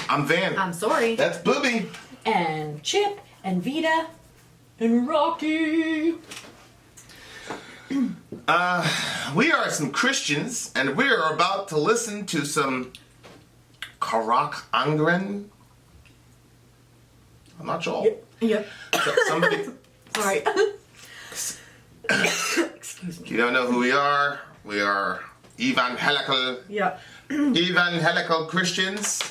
I'm Vin. I'm Sori. That's Booby. And Chip and Vita and Rocky. We are some Christians, and we are about to listen to some Carach Angren. I'm not sure. Yep. So somebody. Sorry. Excuse me. You don't know who we are. We are evangelical. Yep. Evangelical Christians.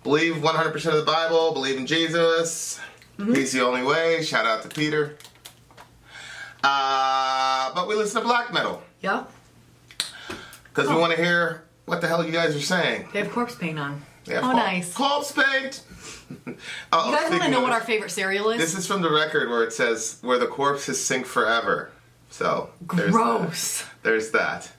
Believe 100% of the Bible. Believe in Jesus. He's the only way. Shout out to Peter. But we listen to black metal. Yep. Because we want to hear what the hell you guys are saying. They have corpse paint on. Oh, nice. Corpse paint. You guys want to know what our favorite cereal is? This is from the record where it says, where the corpses sink forever. So, gross. There's that.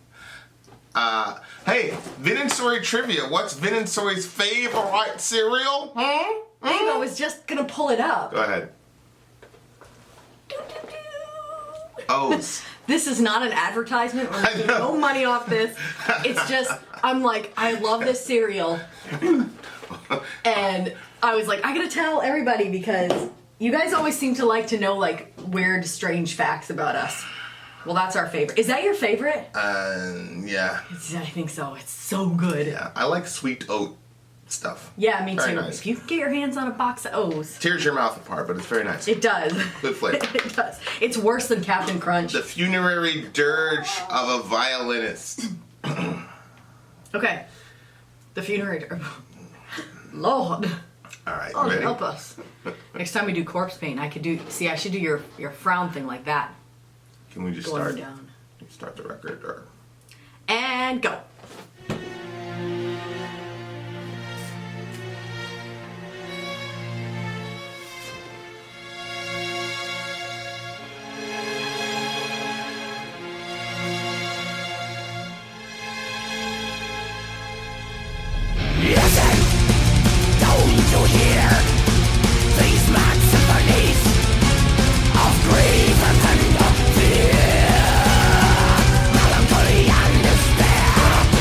Hey, Vin and Sori trivia. What's Vin and Sori's favorite cereal? I was just going to pull it up. Go ahead. O's. This is not an advertisement. We're making no money off this. It's just, I'm like, I love this cereal. And I was like, I gotta tell everybody because you guys always seem to like to know like weird, strange facts about us. Well, that's our favorite. Is that your favorite? Yeah. I think so. It's so good. Yeah, I like sweet oat stuff. Yeah, me very too. Nice. If you can get your hands on a box of O's. Tears your mouth apart, but it's very nice. It does. Good flavor. It does. It's worse than Captain Crunch. The Funery Dirge of a Violinist. Okay. The Funery Dirge. Lord. All right, Oh, ready? help us. Next time we do corpse paint, I should do your frown thing like that. Can we just Going down. start the record? Or... And go. Melancholy and despair.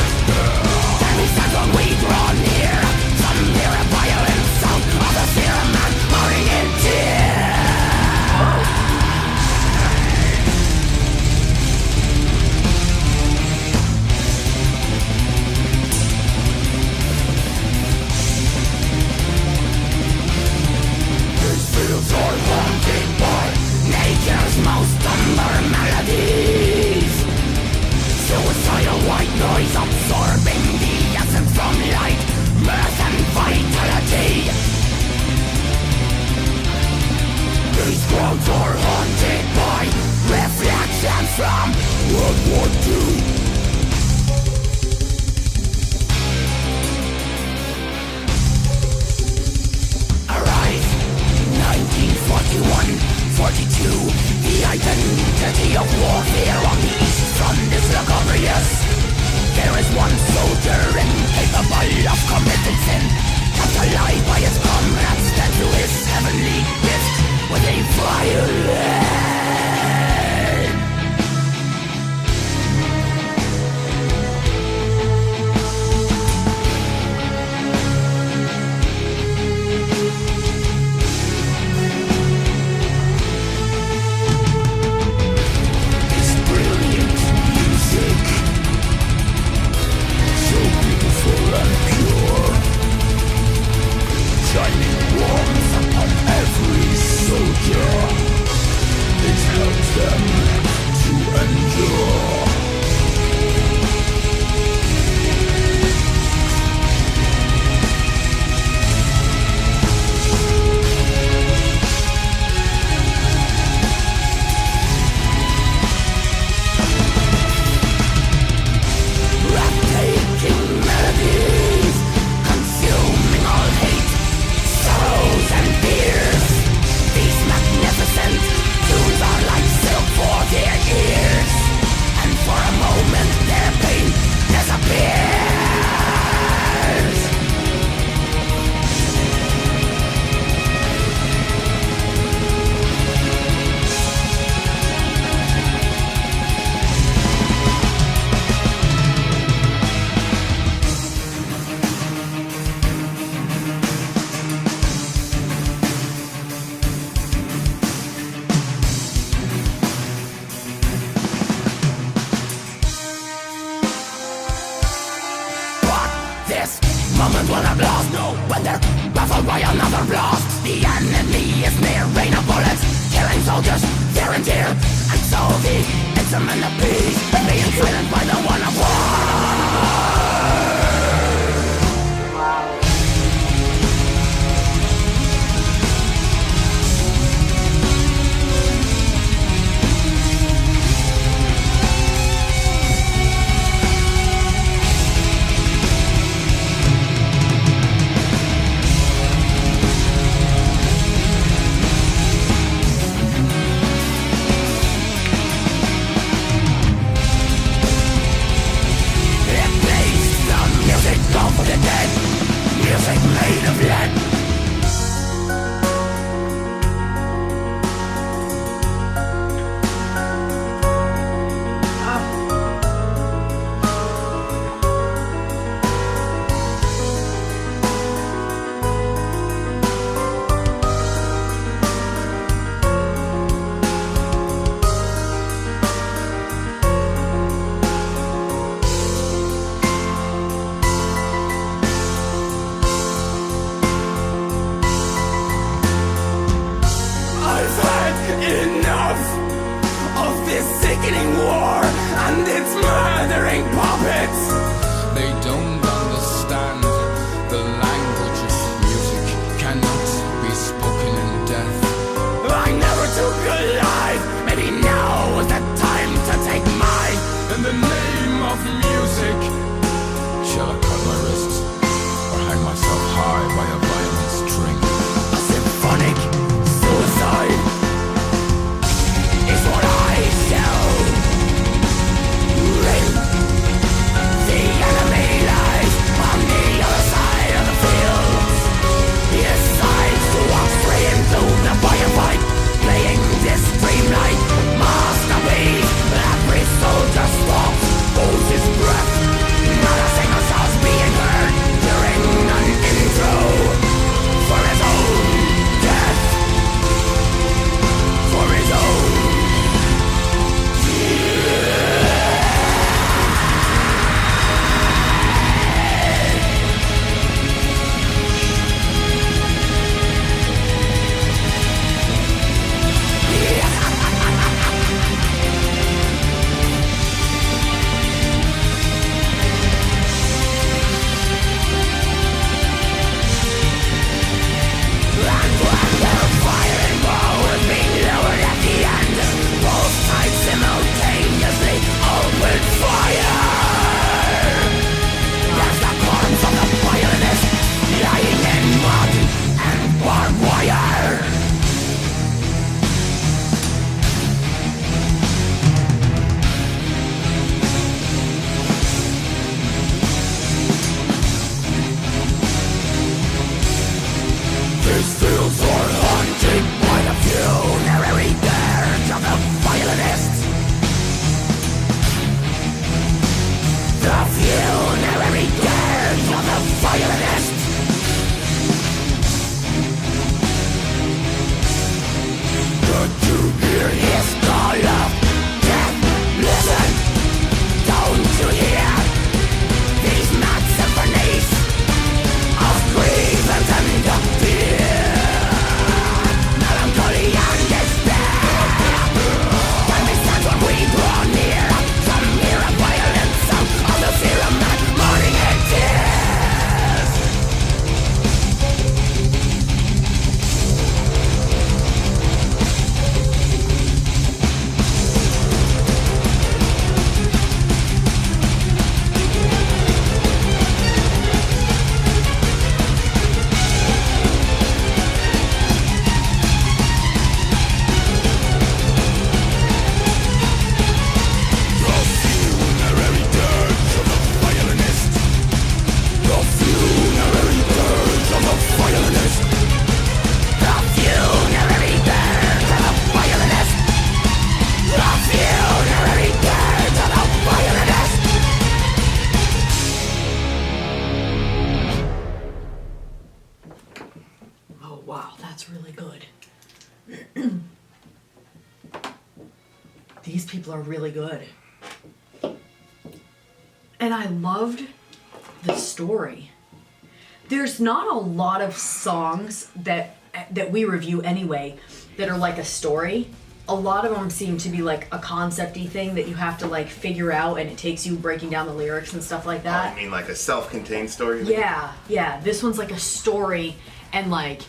This moment will not last, no, when they're baffled by another blast. The enemy is near, rain of bullets, killing soldiers here and dear. And so the instrument of peace is being silenced by the one of war. For the dead, music made of lead. These people are really good. And I loved the story. There's not a lot of songs that we review anyway that are like a story. A lot of them seem to be like a concept-y thing that you have to like figure out, and it takes you breaking down the lyrics and stuff like that. Oh, you mean like a self-contained story? Yeah. This one's like a story, and like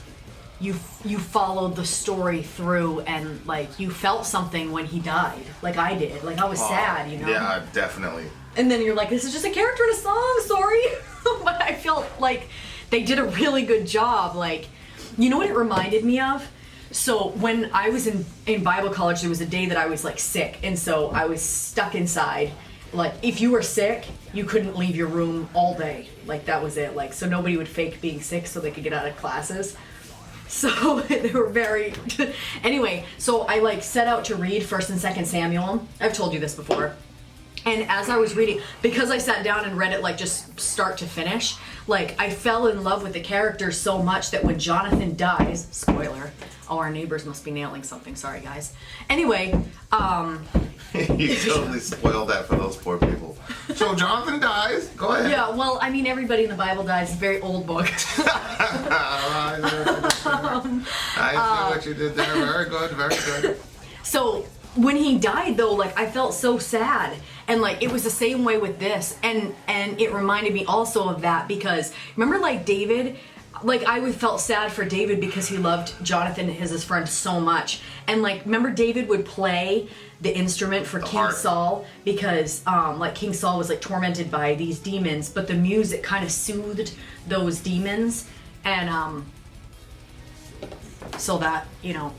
you followed the story through, and like you felt something when he died, like I did. Like I was sad, you know. Yeah, definitely. And then you're like, this is just a character in a song, sorry. But I felt like they did a really good job. Like, you know what it reminded me of? So when I was in Bible college, there was a day that I was like sick, and so I was stuck inside. Like if you were sick, you couldn't leave your room all day. Like that was it. Like so nobody would fake being sick so they could get out of classes. So they were very anyway, so I like set out to read 1st and 2nd Samuel. I've told you this before. And as I was reading, because I sat down and read it like just start to finish, like I fell in love with the characters so much that when Jonathan dies, spoiler, oh, our neighbors must be nailing something, sorry guys. Anyway, You totally spoiled that for those poor people. So Jonathan dies. Go ahead. yeah, well, I mean, everybody in the Bible dies. It's a very old book. I see what you did there. Very good, very good. So when he died though, like I felt so sad, and like it was the same way with this, and it reminded me also of that, because remember like David, like I felt sad for David because he loved Jonathan, his friend, so much, and like remember David would play the instrument for King harp. Saul because like King Saul was like tormented by these demons, but the music kind of soothed those demons, and so that, you know,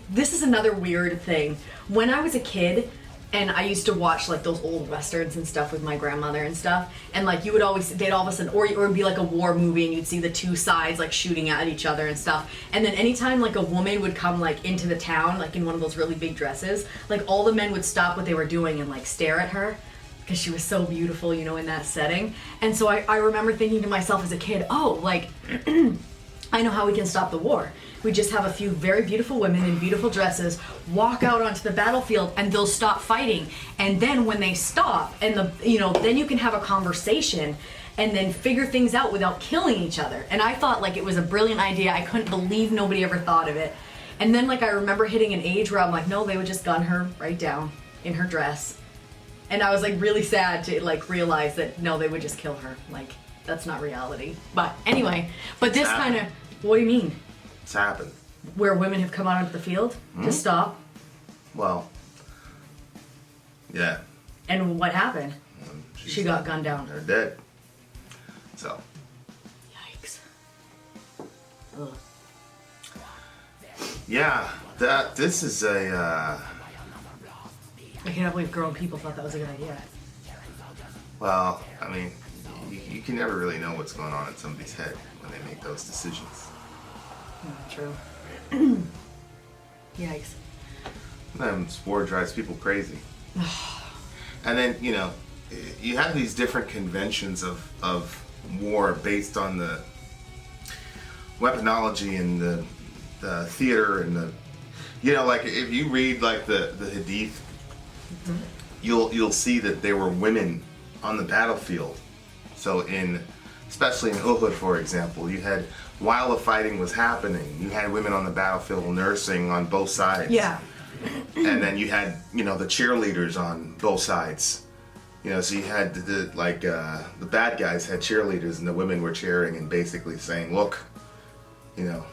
this is another weird thing. When I was a kid, and I used to watch like those old westerns and stuff with my grandmother and stuff, and like they'd all of a sudden, or it'd be like a war movie, and you'd see the two sides like shooting at each other and stuff, and then anytime like a woman would come like into the town, like in one of those really big dresses, like all the men would stop what they were doing and like stare at her, because she was so beautiful, you know, in that setting. And so I remember thinking to myself as a kid, oh, like, I know how we can stop the war. We just have a few very beautiful women in beautiful dresses walk out onto the battlefield, and they'll stop fighting. And then when they stop, and then you can have a conversation and then figure things out without killing each other. And I thought like it was a brilliant idea. I couldn't believe nobody ever thought of it. And then like I remember hitting an age where I'm like, no, they would just gun her right down in her dress. And I was like really sad to like realize that no, they would just kill her. Like that's not reality. But anyway, but this kind of, what do you mean? It's happened. Where women have come out onto the field to stop? Well, yeah. And what happened? She got gunned down. They're dead. So. Yikes. Ugh. Yeah, this is a. I can't believe grown people thought that was a good idea. Well, I mean, you can never really know what's going on in somebody's head when they make those decisions. True. Yikes. War drives people crazy. And then, you know, you have these different conventions of war based on the weaponology and the theater and the, you know, like if you read like the Hadith, you'll see that there were women on the battlefield. So especially in Uhud, for example, you had, while the fighting was happening, you had women on the battlefield nursing on both sides. Yeah. And then you had, you know, the cheerleaders on both sides. You know, so you had the bad guys had cheerleaders and the women were cheering and basically saying, look, you know,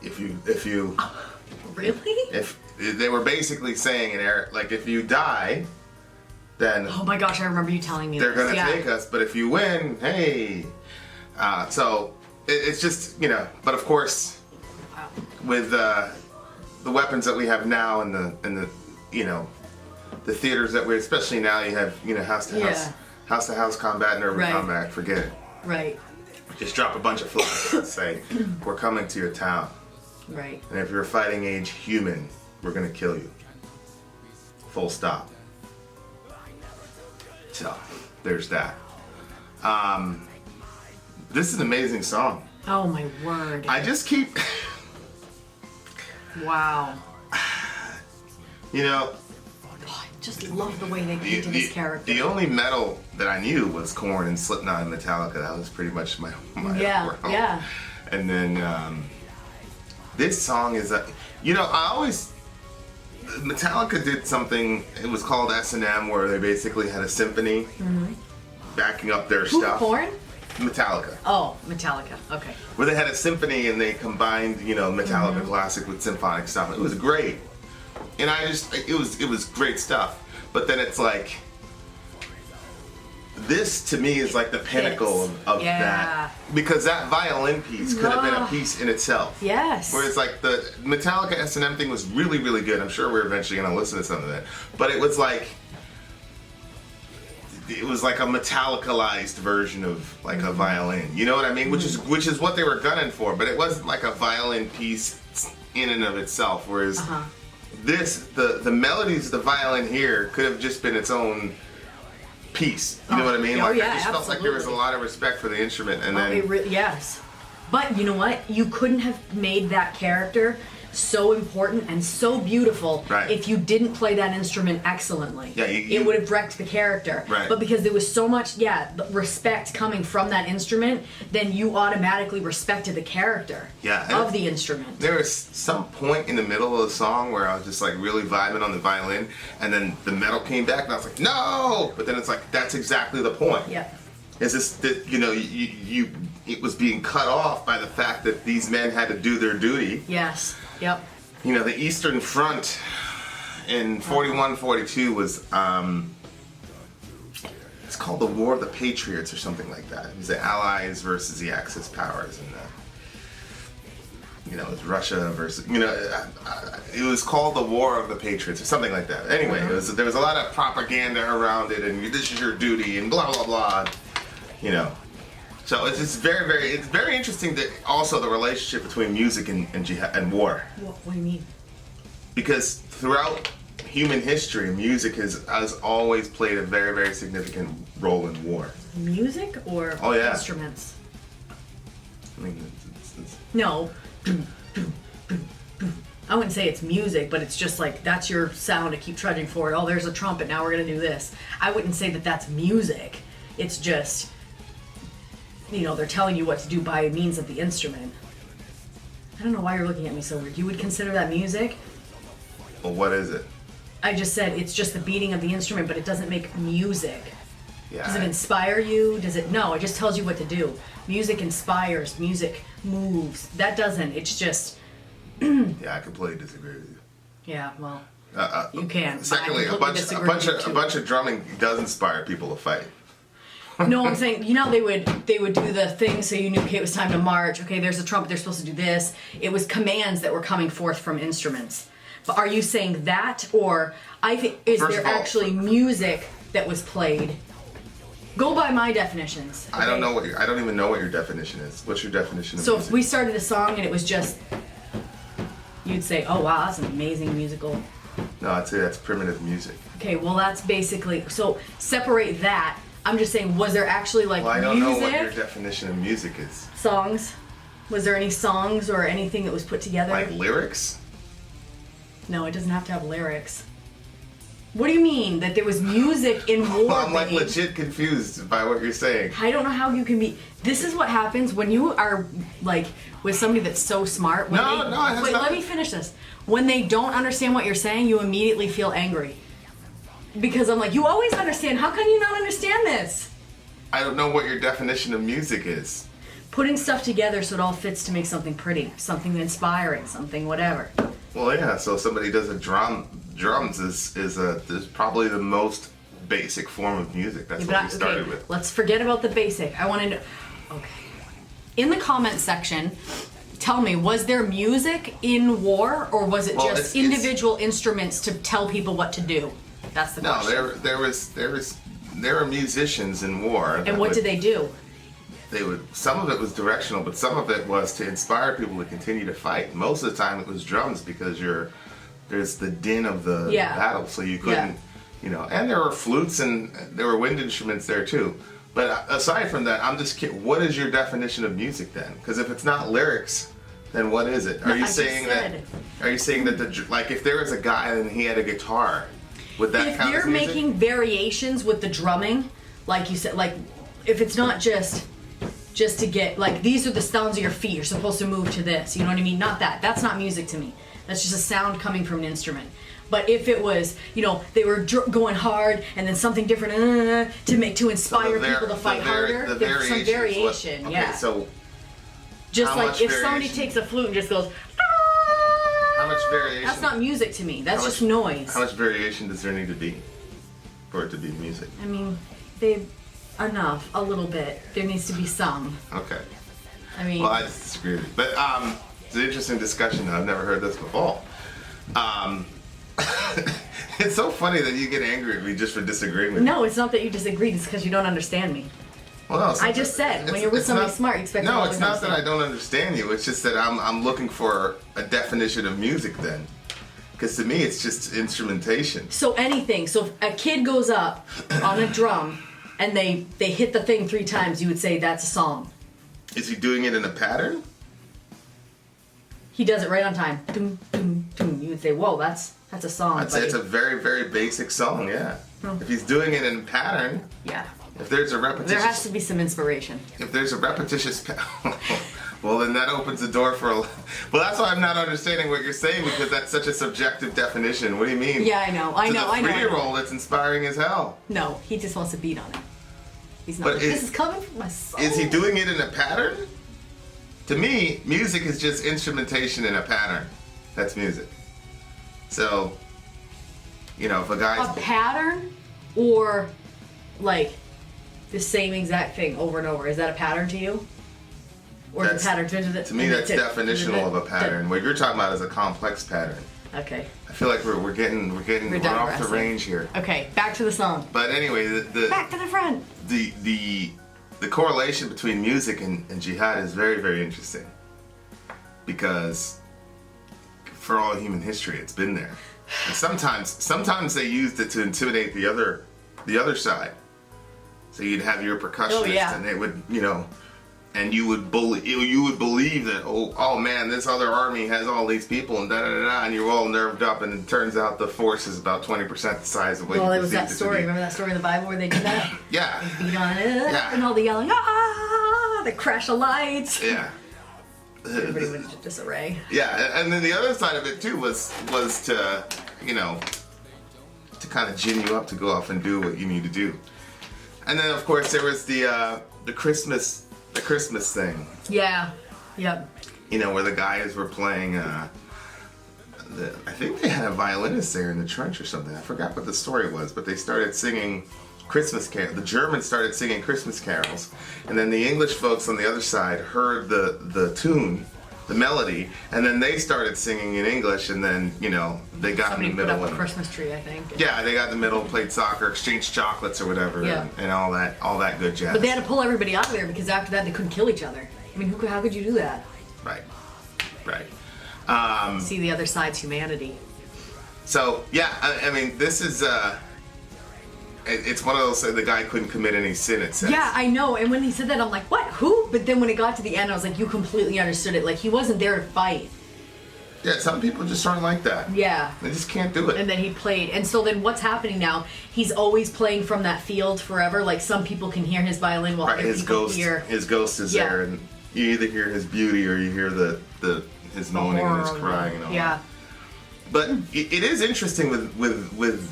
if you Really? if they were basically saying in Arabic, like if you die, then Oh my gosh, I remember you telling me they're this. gonna take us, but if you win, hey. So it's just, you know, but of course, Wow. with the weapons that we have now and the you know, the theaters that we're, especially now, you have, you know, house to house combat and urban Right. combat. Forget it. Right. Just drop a bunch of flags and say, we're coming to your town, Right. and if you're a fighting age human, we're gonna kill you. Full stop. So there's that. This is an amazing song. Oh my word. I just keep, Wow. you know, just love the way they painted his character. The only metal that I knew was Korn and Slipknot and Metallica. That was pretty much my world. Yeah. And then this song is Metallica did something. It was called S&M, where they basically had a symphony backing up their stuff. Korn? Metallica. Oh, Metallica. Okay. Where they had a symphony and they combined, Metallica classic with symphonic stuff. It was great, and it was great stuff. But then it's like, this to me is like the pinnacle of that, because that violin piece could have been a piece in itself. Yes. Whereas like the Metallica S&M thing was really, really good. I'm sure we're eventually going to listen to some of that, but it was like a Metallicalized version of like a violin. You know what I mean? Which is what they were gunning for, but it wasn't like a violin piece in and of itself. Whereas this, the melodies of the violin here could have just been its own piece. You know what I mean? Like, I just felt like there was a lot of respect for the instrument, and then yes. But you know what? You couldn't have made that character so important and so beautiful if you didn't play that instrument excellently. Yeah, it would have wrecked the character. Right. But because there was so much, respect coming from that instrument, then you automatically respected the character of the instrument. There was some point in the middle of the song where I was just like really vibing on the violin, and then the metal came back, and I was like, no! But then it's like, that's exactly the point. Yeah. Is this that it was being cut off by the fact that these men had to do their duty. Yes. Yep. The Eastern Front in 41-42 was it's called the War of the Patriots or something like that. It was the Allies versus the Axis powers, and it was Russia versus it was called the War of the Patriots or something like that. Anyway, there was a lot of propaganda around it, and this is your duty and blah blah blah. So it's just it's very interesting that also the relationship between music and jihad and war. What do you mean? Because throughout human history, music has always played a very, very significant role in war. Music or instruments? I mean, no. I wouldn't say it's music, but it's just like, that's your sound to keep trudging forward. Oh, there's a trumpet, now we're going to do this. I wouldn't say that that's music. It's just, they're telling you what to do by means of the instrument. I don't know why you're looking at me so weird. You would consider that music? Well, what is it? I just said it's just the beating of the instrument, but it doesn't make music. Yeah. Does it inspire you? No, it just tells you what to do. Music inspires, music moves. That doesn't, it's just... Yeah, I completely disagree with you. Yeah, well, you can. Secondly, a bunch of drumming does inspire people to fight. No, I'm saying, they would do the thing so you knew, okay, it was time to march. Okay, there's a trumpet, they're supposed to do this. It was commands that were coming forth from instruments. But are you saying that, or is there actually music that was played? Go by my definitions. Okay? I don't even know what your definition is. What's your definition of music? music? If we started a song and it was just, you'd say, oh wow, that's an amazing musical. No, I'd say that's primitive music. Okay, well that's basically, so separate that. I'm just saying, was there actually music? I don't know what your definition of music is. Songs? Was there any songs or anything that was put together? Like lyrics? No, it doesn't have to have lyrics. What do you mean? That there was music in war? Well, I'm legit confused by what you're saying. I don't know how you can be. This is what happens when you are with somebody that's so smart. Let me finish this. When they don't understand what you're saying, you immediately feel angry. Because I'm like, you always understand. How can you not understand this? I don't know what your definition of music is. Putting stuff together so it all fits to make something pretty, something inspiring, something whatever. Well, yeah. So if somebody does drums is probably the most basic form of music. That's what we started with. Let's forget about the basic. I want to know. Okay. In the comment section, tell me, was there music in war, or was it just individual instruments to tell people what to do? That's the question. No, there were musicians in war. And what did they do? Some of it was directional, but some of it was to inspire people to continue to fight. Most of the time it was drums, because there's the din of the battle, so you couldn't, and there were flutes and there were wind instruments there too. But aside from that, I'm just kidding. What is your definition of music then? Because if it's not lyrics, then what is it? Are you saying that if there was a guy and he had a guitar, Would that If count you're as music? making variations with the drumming, like you said, like if it's not just to get like these are the sounds of your feet, you're supposed to move to this. You know what I mean? Not that. That's not music to me. That's just a sound coming from an instrument. But if it was, you know, they were going hard and then something different to inspire people to fight harder, there's some variation. Okay, yeah. so just how like much if somebody variation? takes a flute and just goes. How much variation? That's not music to me. That's How just much- noise. How much variation does there need to be for it to be music? I mean, enough, a little bit. There needs to be some. Okay. I mean, Well, I just disagree with you. But it's an interesting discussion. I've never heard this before. It's so funny that you get angry at me just for disagreeing with me. no, it's not that you disagreed. It's because you don't understand me. Well, no, I just said, when you're with somebody smart, you expect them No, to it's not that I understand. don't understand you. It's just that I'm looking for a definition of music then. Because to me, it's just instrumentation. So anything. So if a kid goes up on a drum and they hit the thing 3 times, you would say that's a song. Is he doing it in a pattern? He does it right on time. Doom, doom, doom. You would say, whoa, that's a song. I'd say buddy. it's a very, very basic song, yeah. If he's doing it in pattern, Yeah. if there's a repetitious... There has to be some inspiration. If there's a repetitious... well, then that opens the door for a... Well, that's why I'm not understanding what you're saying, because that's such a subjective definition. What do you mean? Yeah, I know. To the 3-year-old, it's inspiring as hell. No, he just wants to beat on it. He's not. But Like, this is coming from my soul. Is he doing it in a pattern? To me, music is just instrumentation in a pattern. That's music. So, you know, if a guy's... a pattern or like the same exact thing over and over? Is that a pattern to you? Or is a pattern to me, that's definitional of a pattern. What you're talking about is a complex pattern. Okay. I feel like we're off the digressing. range here. Okay, back to the song. But anyway, Back to the front. the correlation between music and jihad is very, very interesting, because for all of human history, it's been there. And sometimes they used it to intimidate the other side. So you'd have your percussionist, and they would, you know, and you would believe that oh man, this other army has all these people and da da da da, and you're all nerved up, and it turns out the force is about 20% the size of what Well, you it was that perceived it to story. be. Remember that story in the Bible where they did that? Yeah. They beat on it, Yeah. and all the yelling, ah! The crash of lights. Yeah. Everybody went into disarray. Yeah, and then the other side of it too was to, you know, to kind of gin you up to go off and do what you need to do. And then of course there was the Christmas thing. Yeah. Yep. You know, where the guys were playing. I think they had a violinist there in the trench or something. I forgot what the story was, but they started singing Christmas carols. The Germans started singing Christmas carols, and then the English folks on the other side heard the tune, the melody, and then they started singing in English, and then, you know, they got Somebody in the put middle. up a Christmas tree, I think. Yeah, they got in the middle, played soccer, exchanged chocolates or whatever, Yeah. and all that good jazz. But they had to pull everybody out of there because after that they couldn't kill each other. I mean, how could you do that? Right. See the other side's humanity. So yeah, I mean, this is it's one of those, the guy couldn't commit any sin, it says. Yeah, I know. And when he said that, I'm like, what? Who? But then when it got to the end, I was like, you completely understood it. Like, he wasn't there to fight. Yeah, some people just aren't like that. Yeah. They just can't do it. And then he played. And so then what's happening now? He's always playing from that field forever. Like, some people can hear his violin while Right, other his people ghost, hear. his ghost is Yeah. there, and you either hear his beauty or you hear his moaning and his crying and all Yeah. that. But it is interesting with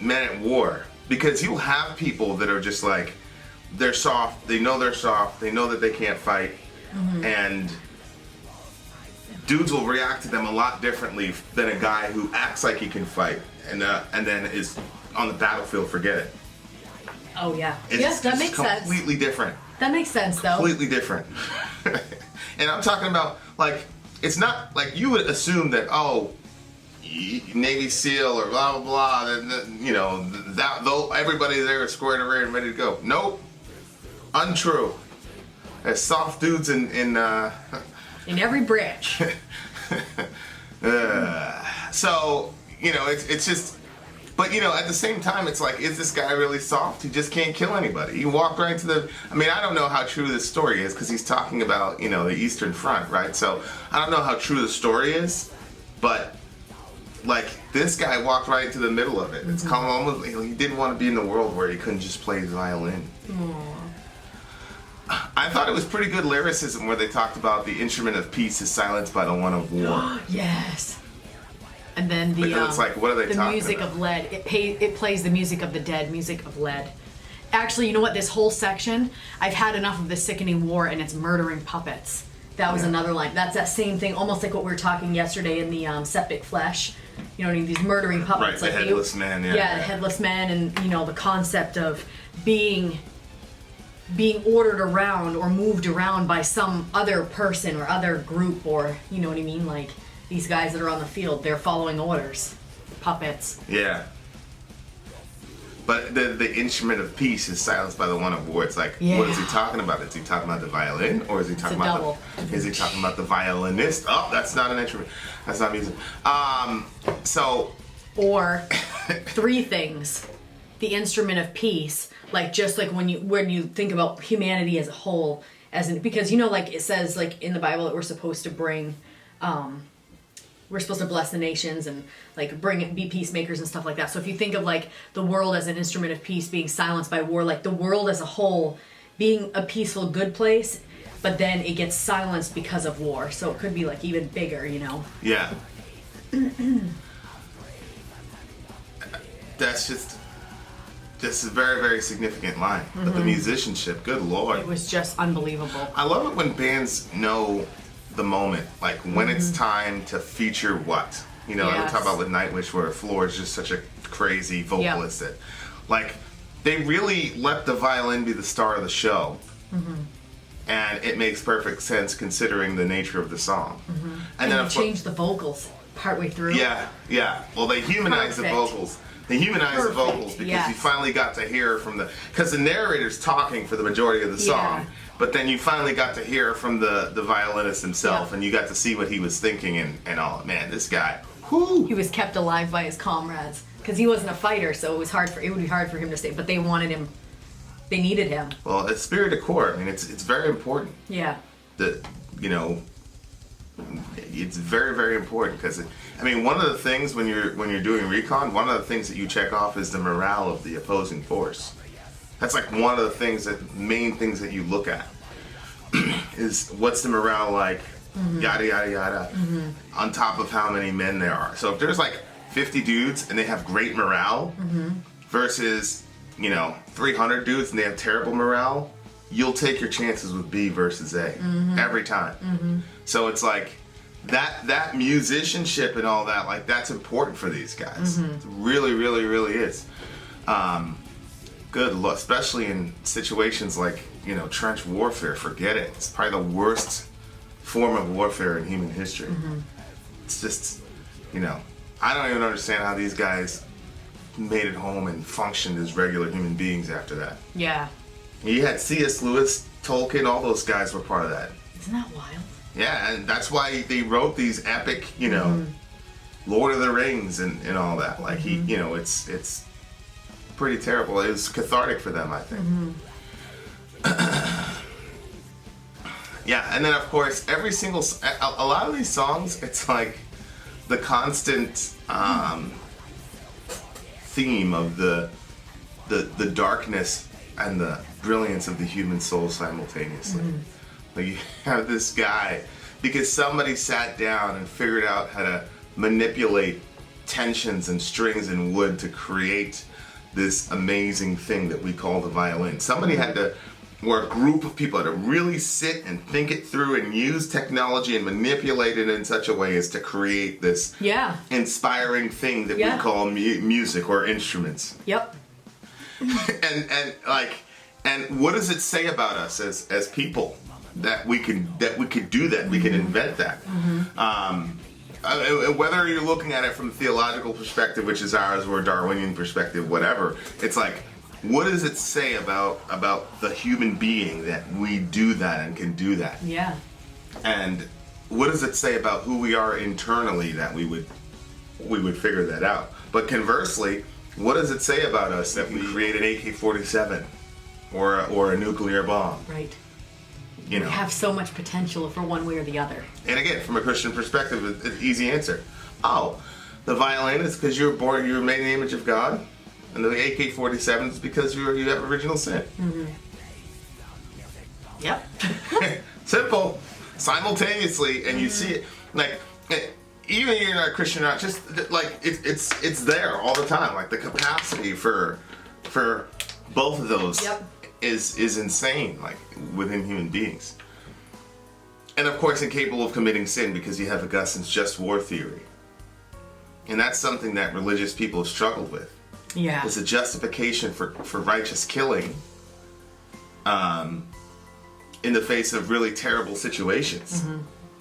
men at war, because you'll have people that are just like, they're soft, they know that they can't fight, and dudes will react to them a lot differently than a guy who acts like he can fight and then is on the battlefield, forget it. Oh, yeah. It's Yes, that just makes sense. completely different. That makes sense, though. Completely different. And I'm talking about, like, it's not like you would assume that, oh, Navy SEAL or blah blah blah, you know, that though everybody there is squared away and ready to go. Nope, untrue. There's soft dudes in every branch. So you know, it's just. But, you know, at the same time, it's like, is this guy really soft? He just can't kill anybody. He walked right into the... I mean, I don't know how true this story is, because he's talking about, you know, the Eastern Front, right? So, I don't know how true the story is, but like this guy walked right into the middle of it. It's kind of almost, he didn't want to be in the world where he couldn't just play his violin. I thought it was pretty good lyricism where they talked about the instrument of peace is silenced by the one of war. Yes. And then Because it's like, what are they the talking music about? of lead. It plays the music of the dead, music of lead. Actually, you know what? This whole section, I've had enough of the sickening war and it's murdering puppets. That was another line. That's that same thing, almost like what we were talking yesterday in the Septic Flesh. You know what I mean? These murdering puppets. Right, the like headless man, yeah. Yeah, the headless man, and you know the concept of being ordered around or moved around by some other person or other group, or you know what I mean? Like these guys that are on the field, they're following orders. Puppets. Yeah. But the instrument of peace is silenced by the one of war. It's like, what is he talking about? Is he talking about the violin, or is he talking about is he talking about the violinist? Oh, that's not an instrument. That's not music. Or three things: the instrument of peace, like just like when you think about humanity as a whole, because you know, like it says like in the Bible that we're supposed to bring. We're supposed to bless the nations and like be peacemakers and stuff like that. So if you think of like the world as an instrument of peace being silenced by war, like the world as a whole being a peaceful, good place, but then it gets silenced because of war. So it could be like even bigger, you know? Yeah. That's just a very, very significant line. But the musicianship, good Lord. It was just unbelievable. I love it when bands know the moment, like when it's time to feature what. You know, I talk about with Nightwish where Floor is just such a crazy vocalist that, like, they really let the violin be the star of the show. And it makes perfect sense considering the nature of the song. And then change the vocals partway through. Yeah. Well, they humanize the vocals. They humanize the vocals because you finally got to hear from because the narrator's talking for the majority of the song. But then you finally got to hear from the violinist himself, and you got to see what he was thinking and all. Man, this guy, whoo! He was kept alive by his comrades because he wasn't a fighter, so it would be hard for him to stay. But they wanted him. They needed him. Well, it's spirit de corps. I mean, it's very important. Yeah. It's very, very important because one of the things when you're doing recon, one of the things that you check off is the morale of the opposing force. That's like one of the main things that you look at is what's the morale like, yada, yada, yada, on top of how many men there are. So if there's like 50 dudes and they have great morale versus, 300 dudes and they have terrible morale, you'll take your chances with B versus A every time. So it's like that musicianship and all that, like that's important for these guys. It really, really, really is. Good luck, especially in situations like, trench warfare. Forget it. It's probably the worst form of warfare in human history. It's just, I don't even understand how these guys made it home and functioned as regular human beings after that. Yeah. You had C.S. Lewis, Tolkien, all those guys were part of that. Isn't that wild? Yeah, and that's why they wrote these epic, Lord of the Rings and all that. Like it's pretty terrible. It was cathartic for them, I think. Yeah, and then of course a lot of these songs, it's like the constant theme of the darkness and the brilliance of the human soul simultaneously. Like you have this guy because somebody sat down and figured out how to manipulate tensions and strings and wood to create this amazing thing that we call the violin. Somebody had to, or a group of people had to really sit and think it through and use technology and manipulate it in such a way as to create this inspiring thing that we call music or instruments. Yep. And what does it say about us as people that we could do that, we can invent that? Whether you're looking at it from a theological perspective, which is ours, or a Darwinian perspective, whatever, it's like, what does it say about the human being that we do that and can do that? Yeah. And what does it say about who we are internally that we would figure that out? But conversely, what does it say about us that we create an AK-47 or a nuclear bomb? Right. We have so much potential for one way or the other. And again, from a Christian perspective, it's an easy answer. Oh, The violin is because you were made in the image of God. And the AK-47 is because you have original sin. Mm-hmm. Yep. Simple. Simultaneously, and you see it, like, even if you're not a Christian or not, just, like, it's there all the time. Like, the capacity for both of those is insane, like, within human beings. And, of course, incapable of committing sin because you have Augustine's just war theory. And that's something that religious people have struggled with. Yeah. It's a justification for righteous killing in the face of really terrible situations. Mm-hmm.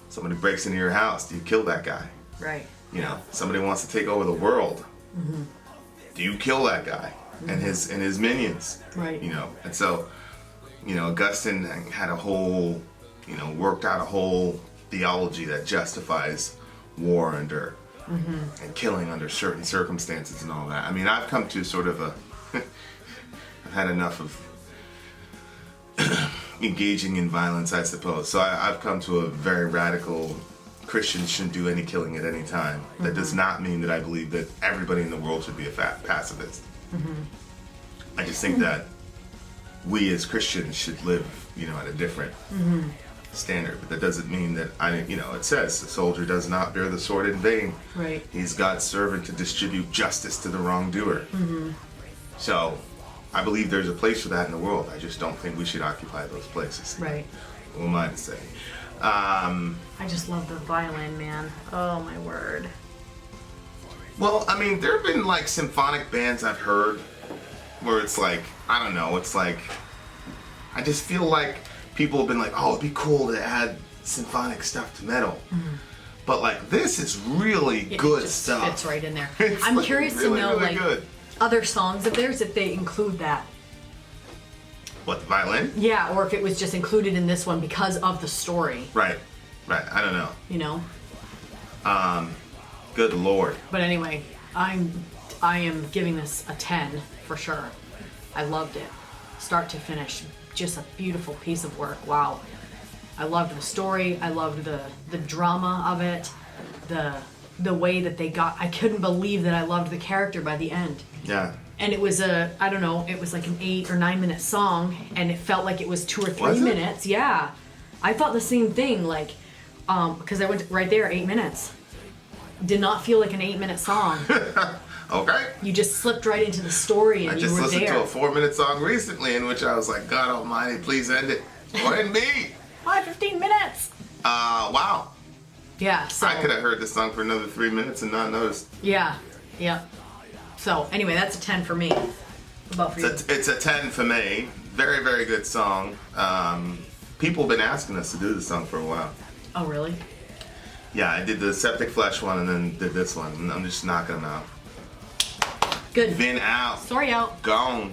Somebody breaks into your house, do you kill that guy? Right. You know, somebody wants to take over the world. Mm-hmm. Do you kill that guy and his minions? Right. You know, and so, you know, Augustine had a whole, you know, worked out a whole theology that justifies war under and killing under certain circumstances and all that. I mean, I've come to sort of a, I've had enough of engaging in violence, I suppose. So I've come to a very radical, Christians shouldn't do any killing at any time. That does not mean that I believe that everybody in the world should be a pacifist. I just think that we as Christians should live, you know, at a different standard. But that doesn't mean that it says the soldier does not bear the sword in vain. Right. He's God's servant to distribute justice to the wrongdoer. So I believe there's a place for that in the world. I just don't think we should occupy those places. Right. What am I to say? I just love the violin, man. Oh my word. Well, I mean, there have been like symphonic bands I've heard where it's like, I don't know, it's like, I just feel like people have been like, oh, it'd be cool to add symphonic stuff to metal. But like, this is really good it just stuff. fits right in there. It's I'm like curious really, to know, really like, good. other songs of theirs, if they include that. What, the violin? Yeah, or if it was just included in this one because of the story. Right. I don't know. You know? Good Lord. But anyway, I am giving this a 10 for sure. I loved it. Start to finish. Just a beautiful piece of work. Wow. I loved the story. I loved the drama of it. The way that they got, I couldn't believe that I loved the character by the end. Yeah. And it was it was like an 8 or 9 minute song, and it felt like it was 2 or 3 Was it? minutes. Yeah. I thought the same thing, like, because I went right there, 8 minutes. Did not feel like an 8-minute song. Okay. You just slipped right into the story and I you just were listened there. to a 4-minute song recently in which I was like, God almighty, please end it. Or end me. 15 minutes. Wow. Yeah, so. I could have heard this song for another 3 minutes and not noticed. Yeah. So, anyway, that's a 10 for me. What about for you? It's a 10 for me. Very, very good song. People have been asking us to do this song for a while. Oh, really? Yeah, I did the Septic Flesh one and then did this one. I'm just knocking them out. Good. Vin out. Sorry out. Gone.